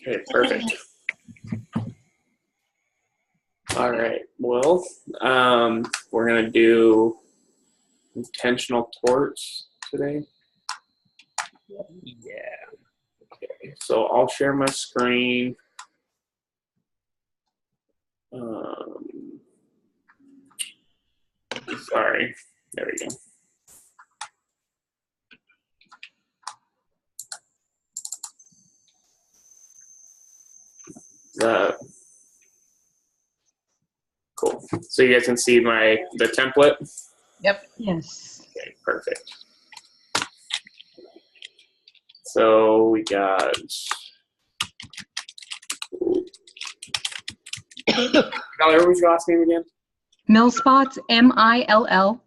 Okay, perfect. All right. Well, we're gonna do intentional torts today. Yeah. Okay. So I'll share my screen. Sorry. There we go. Cool. So you guys can see the template? Yep. Yes. Okay, perfect. So we got what was your last name again? Millspots, Millspaughh.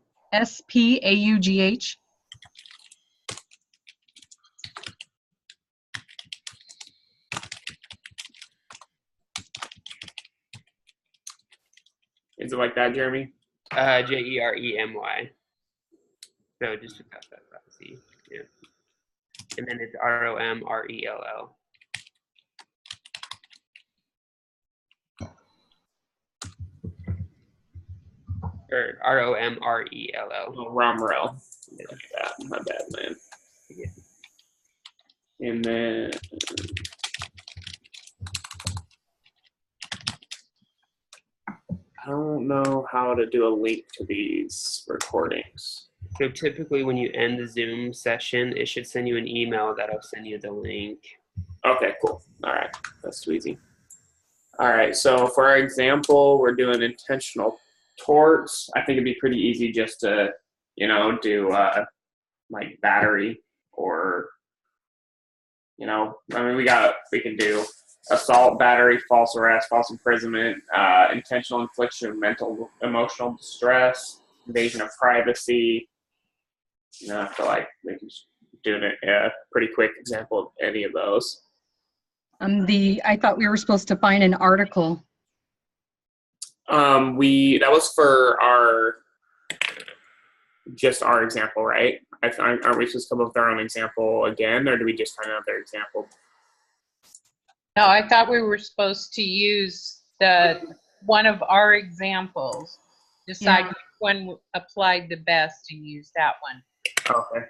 Is it like that, Jeremy? Jeremy. So just without that C. Yeah. And then it's Romrell. Or Romrell. Oh, Romrell. My bad, man. Yeah. And then I don't know how to do a link to these recordings. So typically when you end the Zoom session, it should send you an email that'll send you the link. Okay, cool. All right, that's too easy. All right, so for our example, we're doing intentional torts. I think it'd be pretty easy just to, do like battery or, we can do assault, battery, false arrest, false imprisonment, intentional infliction of mental, emotional distress, invasion of privacy. I feel like we can do a pretty quick example of any of those. I thought we were supposed to find an article. That was for our example, right? Aren't we supposed to come up with our own example again, or do we just find another example? No, I thought we were supposed to use one of our examples, decide which one applied the best and use that one. Okay.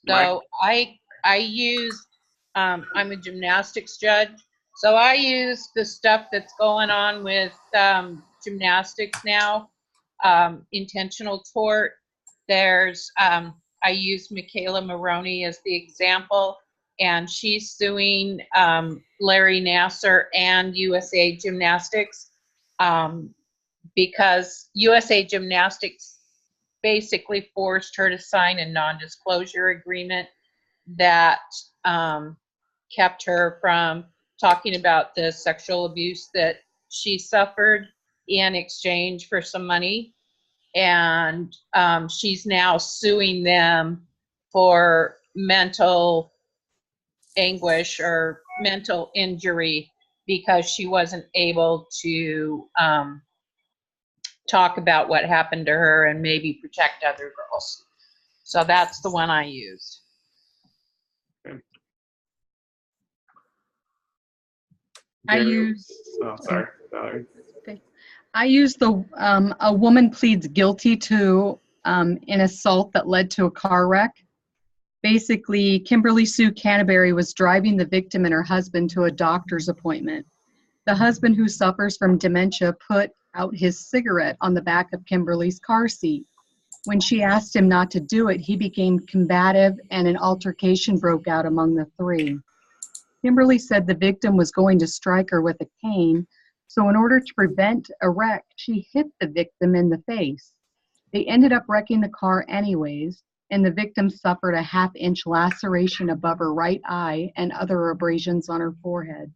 So I used, I'm a gymnastics judge, so I use the stuff that's going on with gymnastics now, intentional tort. There's, I use Michaela Maroney as the example, and she's suing Larry Nassar and USA Gymnastics because USA Gymnastics basically forced her to sign a non-disclosure agreement that kept her from talking about the sexual abuse that she suffered in exchange for some money. And she's now suing them for mental anguish or mental injury because she wasn't able to talk about what happened to her and maybe protect other girls. So that's the one I used. I use. Oh, sorry. I use the a woman pleads guilty to an assault that led to a car wreck. Basically, Kimberly Sue Canterbury was driving the victim and her husband to a doctor's appointment. The husband, who suffers from dementia, put out his cigarette on the back of Kimberly's car seat. When she asked him not to do it, he became combative and an altercation broke out among the three. Kimberly said the victim was going to strike her with a cane, so in order to prevent a wreck, she hit the victim in the face. They ended up wrecking the car anyways, and the victim suffered a half-inch laceration above her right eye and other abrasions on her forehead.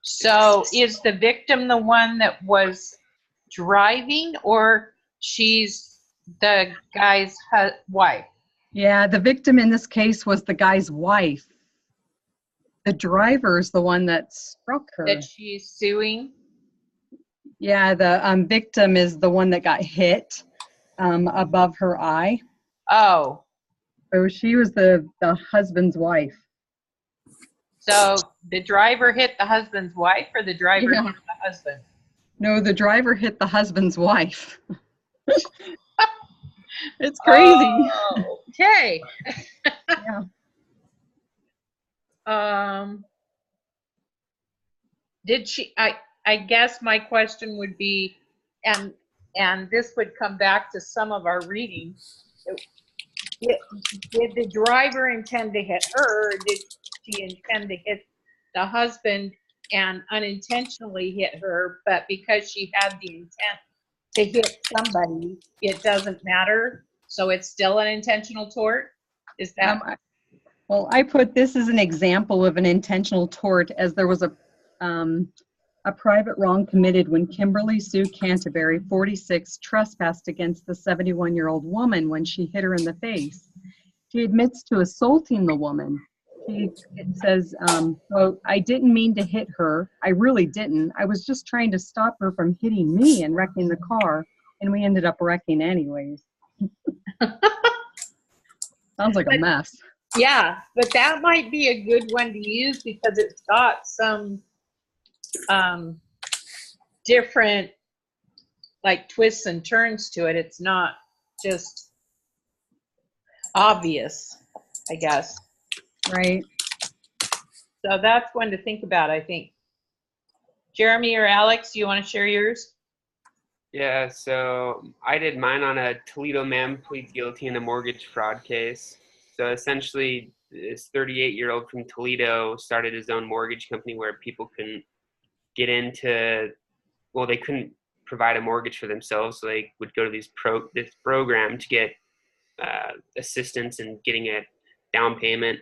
So is the victim the one that was driving, or she's the guy's wife? Yeah, the victim in this case was the guy's wife. The driver's the one that struck her. That she's suing? Yeah, the victim is the one that got hit above her eye. Oh. So she was the husband's wife. So the driver hit the husband's wife, or the driver Yeah. hit the husband? No, the driver hit the husband's wife. It's crazy. Oh, okay. Yeah. Did she, I guess my question would be, and this would come back to some of our reading. Did the driver intend to hit her, or did she intend to hit the husband and unintentionally hit her, but because she had the intent to hit somebody, it doesn't matter, so it's still an intentional tort? Is that? Well, I put this as an example of an intentional tort, as there was a private wrong committed when Kimberly Sue Canterbury, 46, trespassed against the 71-year-old woman when she hit her in the face. She admits to assaulting the woman. It says, quote, "I didn't mean to hit her. I really didn't. I was just trying to stop her from hitting me and wrecking the car, and we ended up wrecking anyways." Sounds like a mess. Yeah, but that might be a good one to use because it's got some different like twists and turns to it. It's not just obvious, I guess. Right. So that's one to think about, I think. Jeremy or Alex, you want to share yours? Yeah, so I did mine on a Toledo man pleads guilty in a mortgage fraud case. So essentially, this 38-year-old from Toledo started his own mortgage company where people couldn't get into, well, they couldn't provide a mortgage for themselves, so they would go to this program to get assistance in getting a down payment.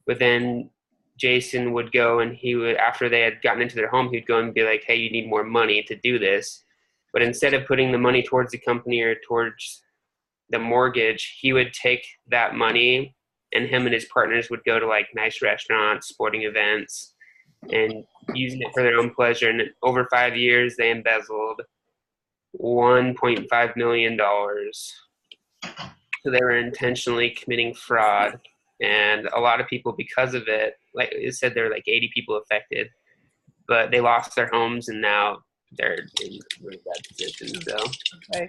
But then Jason would go and he would, after they had gotten into their home, he'd go and be like, "Hey, you need more money to do this." But instead of putting the money towards the company or towards the mortgage, he would take that money and him and his partners would go to like nice restaurants, sporting events, and using it for their own pleasure. And over 5 years, they embezzled $1.5 million. So they were intentionally committing fraud. And a lot of people, because of it, like it said, there were like 80 people affected, but they lost their homes and now they're in really bad position. So Okay,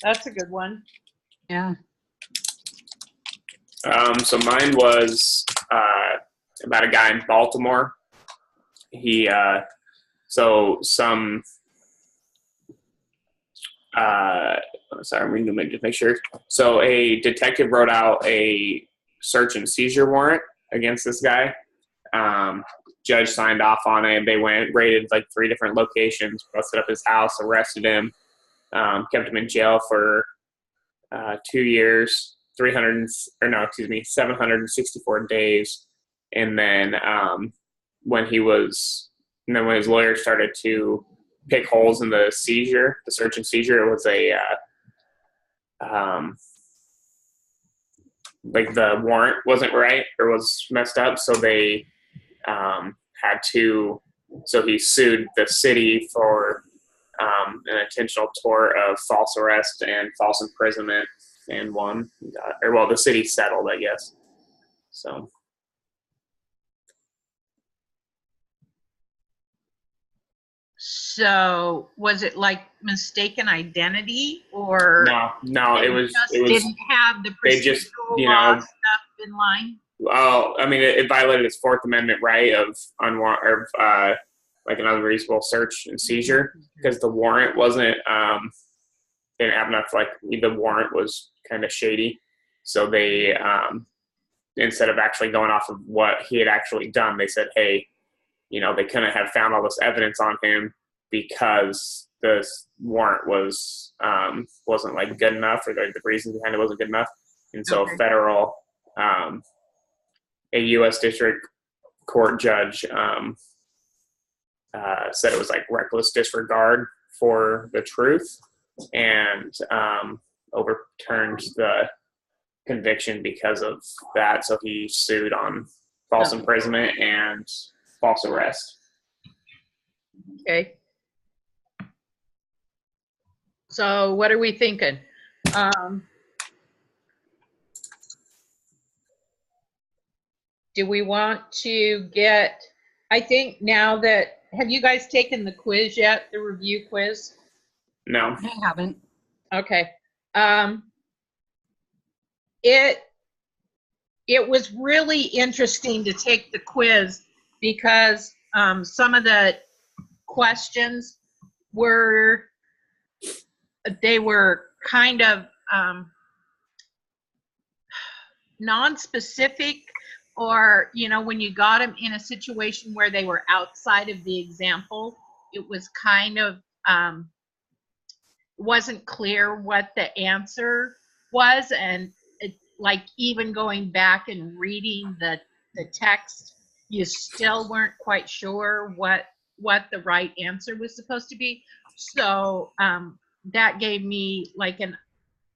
that's a good one. Yeah. So mine was about a guy in Baltimore. He so some sorry, I'm reading to make sure. So a detective wrote out a search and seizure warrant against this guy. Judge signed off on it. They went, raided like 3 different locations, busted up his house, arrested him, kept him in jail for 2 years, 764 days. And then when his lawyer started to pick holes in the seizure, the search and seizure, it was like the warrant wasn't right or was messed up, so they so he sued the city for an intentional tort of false arrest and false imprisonment, and won. The city settled, I guess. So. So was it like mistaken identity, or No, it was didn't have the they just, procedural law stuff in line? Well, I mean, it violated his Fourth Amendment right of like an unreasonable search and seizure, because the warrant wasn't didn't have enough, like the warrant was kind of shady, so they instead of actually going off of what he had actually done, they said, hey, they couldn't have found all this evidence on him because the warrant wasn't like good enough, or the reason behind it wasn't good enough, and so a U.S. District Court judge said it was like reckless disregard for the truth, and overturned the conviction because of that. So he sued on false imprisonment and false arrest. Okay. So what are we thinking? do we want to get, I think now that, have you guys taken the quiz yet, the review quiz? No. I haven't. Okay. It was really interesting to take the quiz because some of the questions were, they were kind of non-specific, or, you know, when you got them in a situation where they were outside of the example, it was kind of, wasn't clear what the answer was. And it, like, even going back and reading the text, you still weren't quite sure what the right answer was supposed to be. So that gave me like an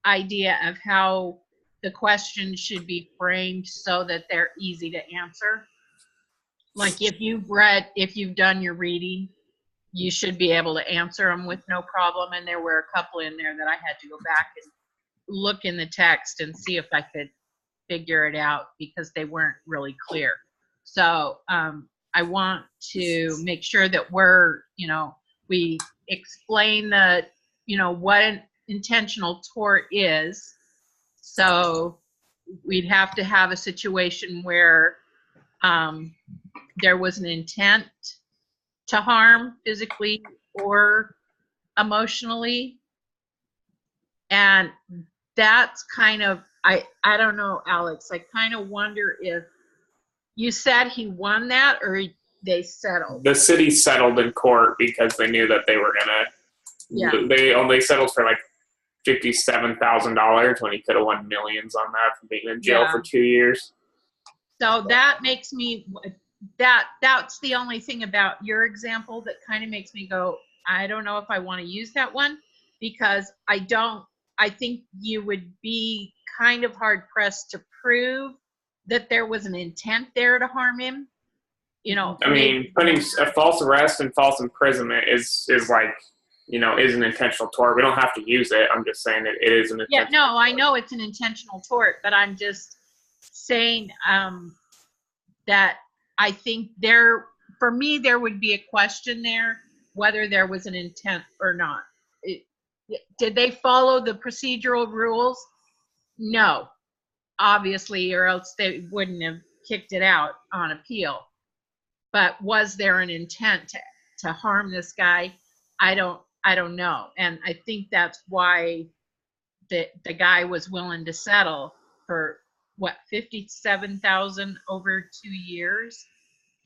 idea of how the questions should be framed so that they're easy to answer. Like if you've done your reading, you should be able to answer them with no problem. And there were a couple in there that I had to go back and look in the text and see if I could figure it out because they weren't really clear. So I want to make sure that we're, you know, we explain the, you know, what an intentional tort is. So we'd have to have a situation where there was an intent to harm physically or emotionally. And that's kind of, I don't know, Alex, I kind of wonder if you said he won that or they settled. The city settled in court because they knew that they were gonna. Yeah. They only settled for like $57,000 when he could have won millions on that from being in jail Yeah. for 2 years. So that makes me, that's the only thing about your example that kind of makes me go, I don't know if I want to use that one, because I think you would be kind of hard pressed to prove that there was an intent there to harm him. You know, I mean, putting a false arrest and false imprisonment is like, you know, is an intentional tort. We don't have to use it. I'm just saying it is an intentional yeah, no, tort. I know it's an intentional tort, but I'm just saying that I think for me, there would be a question there whether there was an intent or not. Did they follow the procedural rules? No, obviously, or else they wouldn't have kicked it out on appeal. But was there an intent to harm this guy? I don't know. And I think that's why the guy was willing to settle for what, 57,000 over 2 years.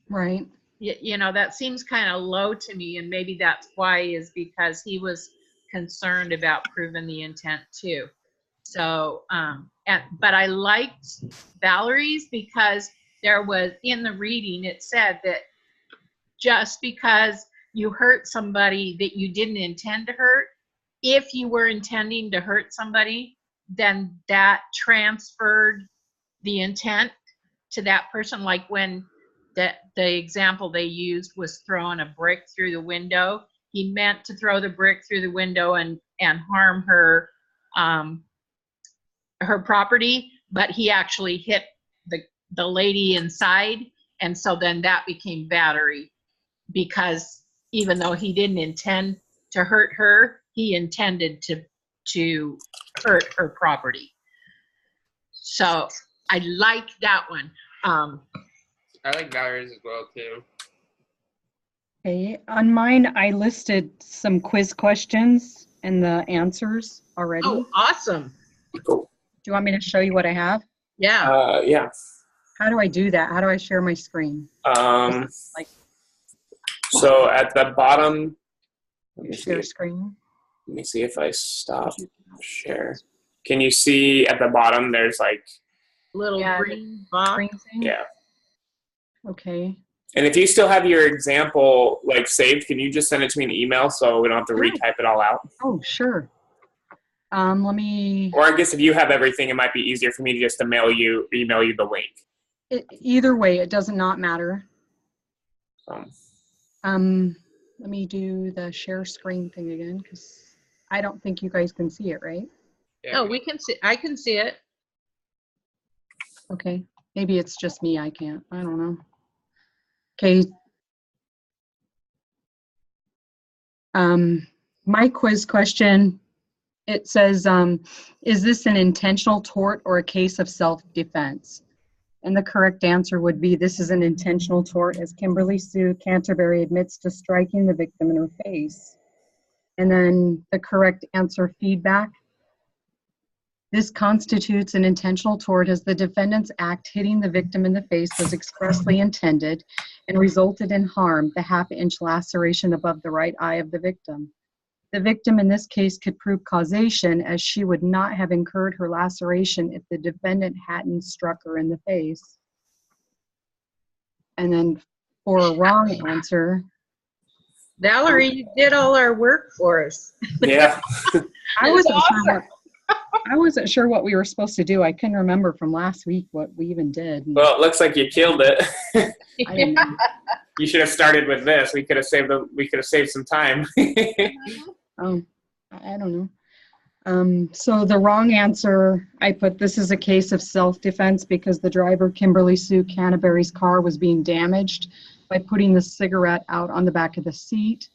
Right. You know, that seems kind of low to me, and maybe that's why, is because he was concerned about proving the intent too. So but I liked Valerie's because there was, in the reading, it said that just because you hurt somebody that you didn't intend to hurt, if you were intending to hurt somebody, then that transferred the intent to that person. Like when the example they used was throwing a brick through the window. He meant to throw the brick through the window and harm her her property, but he actually hit the lady inside, and so then that became battery, because even though he didn't intend to hurt her, he intended to hurt her property. So I like that one. I like Valerie's as well too. Okay. On mine, I listed some quiz questions and the answers already. Oh, awesome. Cool. Do you want me to show you what I have? Yeah. Yeah. How do I do that? How do I share my screen? Like So at the bottom, let me share see. screen? Let me see if I stop share. Can you see at the bottom? There's like Little Yeah, green box. Screen thing? yeah. Okay. And if you still have your example like saved, can you just send it to me in email so we don't have to Sure. retype it all out? Oh, sure. Let me. Or I guess if you have everything, it might be easier for me just to email you the link. Either way, it does not matter. Um, Let me do the share screen thing again, because I don't think you guys can see it, right? Yeah. No, we can see. I can see it. Okay. Maybe it's just me. I can't. I don't know. Okay. My quiz question, it says, is this an intentional tort or a case of self-defense? And the correct answer would be this is an intentional tort, as Kimberly Sue Canterbury admits to striking the victim in her face. And then the correct answer, feedback. This constitutes an intentional tort as the defendant's act hitting the victim in the face was expressly intended and resulted in harm, the half-inch laceration above the right eye of the victim. The victim in this case could prove causation, as she would not have incurred her laceration if the defendant hadn't struck her in the face. And then for a wrong answer, Valerie, you did all our work for us. Yeah. I wasn't sure what we were supposed to do. I couldn't remember from last week what we even did. Well, it looks like you killed it. I didn't know. You should have started with this. We could have saved some time. I don't know. So the wrong answer, I put this is a case of self-defense because the driver, Kimberly Sue Canterbury's car was being damaged by putting the cigarette out on the back of the seat.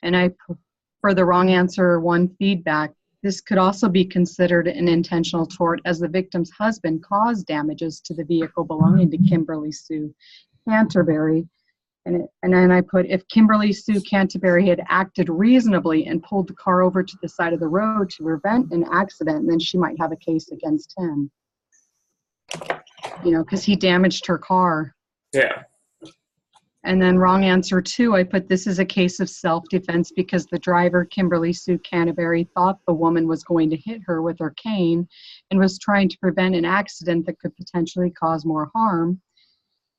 And I put, for the wrong answer, 1, feedback. This could also be considered an intentional tort as the victim's husband caused damages to the vehicle belonging to Kimberly Sue Canterbury. And then I put, if Kimberly Sue Canterbury had acted reasonably and pulled the car over to the side of the road to prevent an accident, then she might have a case against him. You know, because he damaged her car. Yeah. And then wrong answer 2, I put this is a case of self-defense because the driver, Kimberly Sue Canterbury, thought the woman was going to hit her with her cane and was trying to prevent an accident that could potentially cause more harm.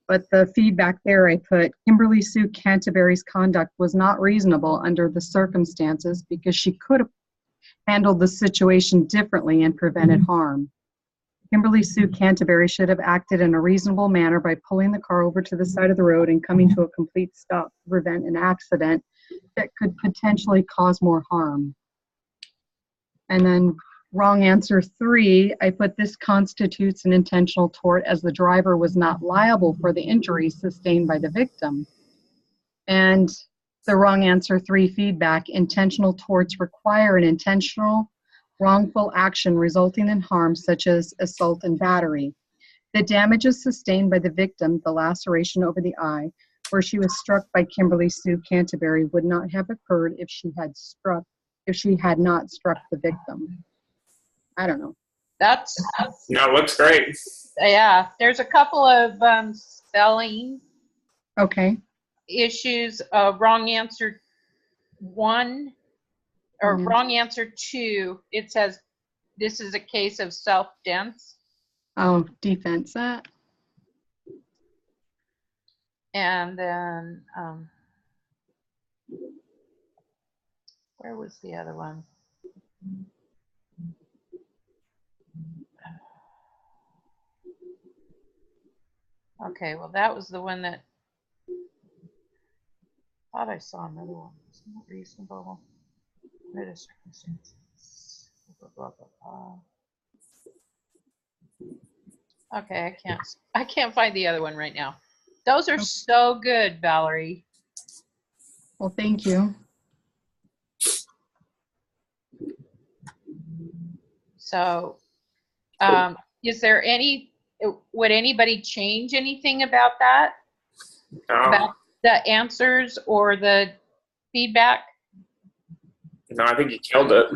But the feedback there, I put Kimberly Sue Canterbury's conduct was not reasonable under the circumstances because she could have handled the situation differently and prevented harm. Kimberly Sue Canterbury should have acted in a reasonable manner by pulling the car over to the side of the road and coming to a complete stop to prevent an accident that could potentially cause more harm. And then wrong answer 3, I put this constitutes an intentional tort as the driver was not liable for the injuries sustained by the victim. And the wrong answer 3, feedback, intentional torts require an intentional wrongful action resulting in harm such as assault and battery. The damages sustained by the victim, the laceration over the eye, where she was struck by Kimberly Sue Canterbury, would not have occurred if she had not struck the victim. I don't know. That's, No, looks great. yeah, there's a couple of spelling Okay. issues. Wrong answer 1 or wrong answer 2, it says this is a case of self-defense. Oh, defense that. And then, where was the other one? Okay, well, that was the one that I thought I saw another one. It's not reasonable. Under the circumstances. Blah, blah, blah, blah. Okay, I can't find the other one right now. Those are so good, Valerie. Well, thank you. So, is there would anybody change anything about that? About the answers or the feedback? No, I think you killed it.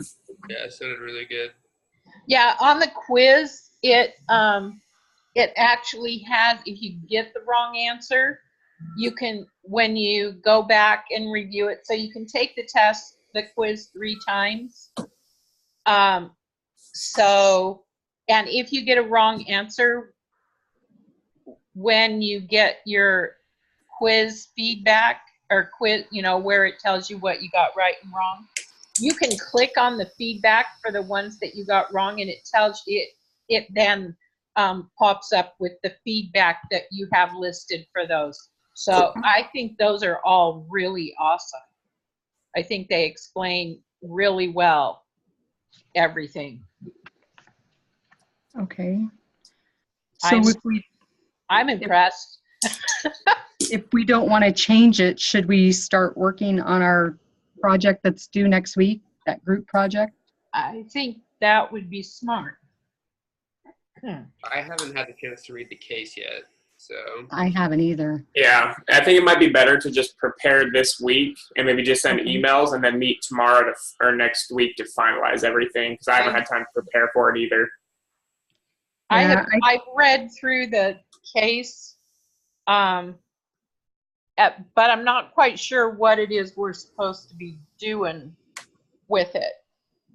Yeah, it sounded really good. Yeah, on the quiz, it actually has, if you get the wrong answer, you can, when you go back and review it, so you can take the test, the quiz 3 times. So, and if you get a wrong answer, when you get your quiz feedback or quiz, you know, where it tells you what you got right and wrong, you can click on the feedback for the ones that you got wrong, and it tells you, it then pops up with the feedback that you have listed for those. So I think those are all really awesome. I think they explain really well everything. Okay. So if we I'm impressed. If we don't want to change it, should we start working on our project that's due next week, that group project? I think that would be smart. I haven't had the chance to read the case yet, so. I haven't either. Yeah, I think it might be better to just prepare this week and maybe just send Okay. emails and then meet tomorrow or next week to finalize everything because I haven't had time to prepare for it either. Yeah, I've read through the case, but I'm not quite sure what it is we're supposed to be doing with it.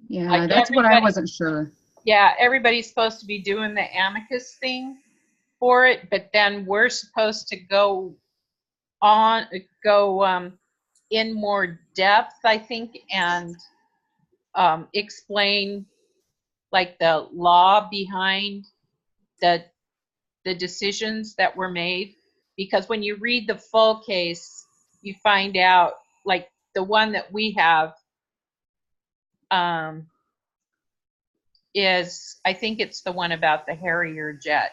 Yeah, Like that's what I everybody- wasn't sure. Yeah, everybody's supposed to be doing the amicus thing for it, but then we're supposed to go in more depth, I think, and explain like the law behind the decisions that were made. Because when you read the full case, you find out, like the one that we have is, I think it's the one about the Harrier jet.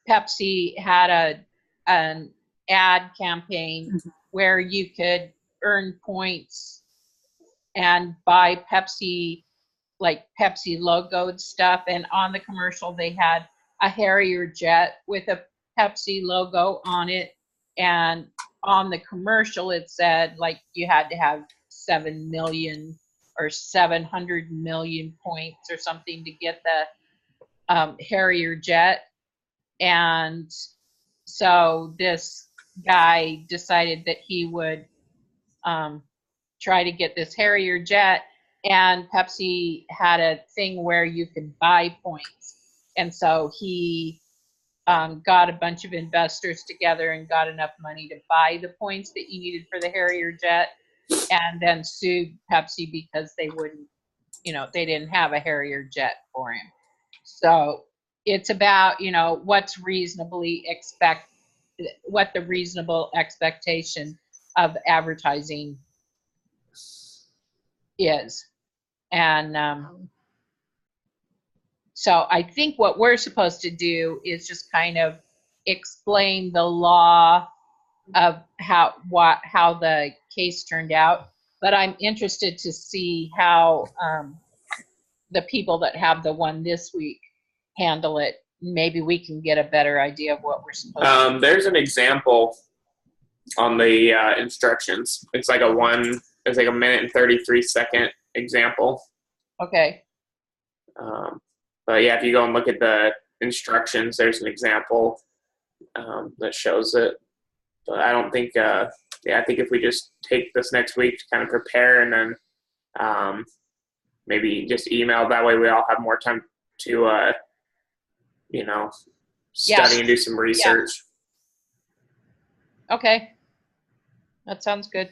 Pepsi had an ad campaign where you could earn points and buy Pepsi, like Pepsi logoed stuff. And on the commercial, they had a Harrier jet with a Pepsi logo on it. And on the commercial, it said like you had to have 7 million or 700 million points or something to get the Harrier jet. And so this guy decided that he would try to get this Harrier jet, and Pepsi had a thing where you could buy points. And so he got a bunch of investors together and got enough money to buy the points that you needed for the Harrier jet, and then sued Pepsi because they wouldn't, they didn't have a Harrier jet for him. So it's about, what the reasonable expectation of advertising is. And so I think what we're supposed to do is just kind of explain the law of how the case turned out. But I'm interested to see how the people that have the one this week handle it. Maybe we can get a better idea of what we're supposed to do. There's an example on the instructions. It's like a 1 minute and 33-second example. Okay. But yeah, if you go and look at the instructions, there's an example that shows it. But I don't think, I think if we just take this next week to kind of prepare and then maybe just email, that way we all have more time to, study and do some research. Yeah. Okay. That sounds good.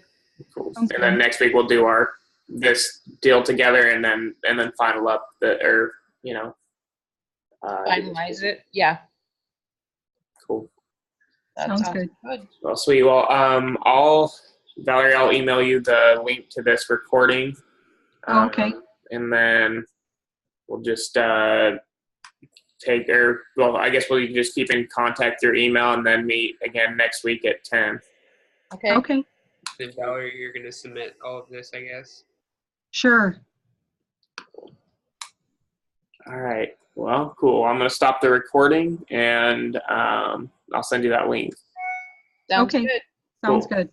Cool. And then next week we'll do this deal together and then final up Finalize it. Yeah. Cool. That Sounds good. Well, sweet. Well, Valerie, I'll email you the link to this recording. Okay. And then we'll just I guess we'll just keep in contact through email and then meet again next week at 10. Okay. Okay. And Valerie, you're going to submit all of this, I guess. Sure. All right. Well, cool. I'm going to stop the recording and I'll send you that link. Sounds Okay. good. Sounds Cool. good.